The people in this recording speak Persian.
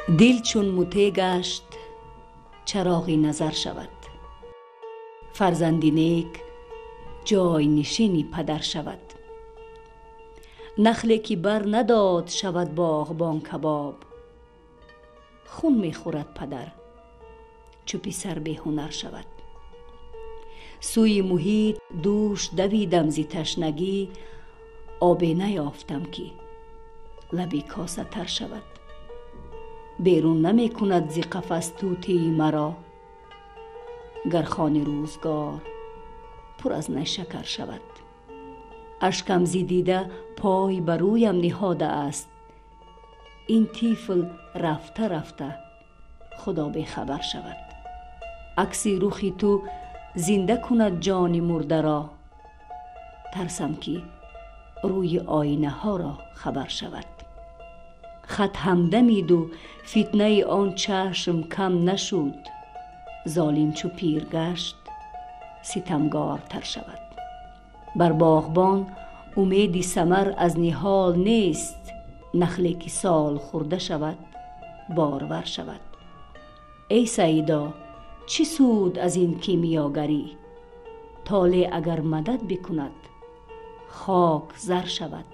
دل چون مطیع گشت چراغی نظر شود. فرزندی نیک جای نشینی پدر شود. نخلی که بر نداد شود باغبان کباب. خون می خورد پدر چو پسر بی هنر شود. سوی محیط دوش دویدم ز تشنگی، آبی نیافتم که لبی کاسه تر شود. بیرون نمی کند ز قفس طوطی مرا، گر خوان روزگار پر از نیشکر شود. اشکم ز دیده پای بر رویم نهاده است، این طفل رفته رفته خدا بی خبر شود. عکس رخ تو زنده کند جان مرده را، ترسم که روی آینه ها را خبر شود. خط همدمید و فتنه آن چشم کم نشد، ظالم چو پیر گشت ستمگار تر شود. بر باغبان امید ثمر از نهال نیست، نخلی که سال خورده شود بارور شود. ای سیدا چه سود از این کیمیاگری، طالع اگر مدد بکند خاک زر شود.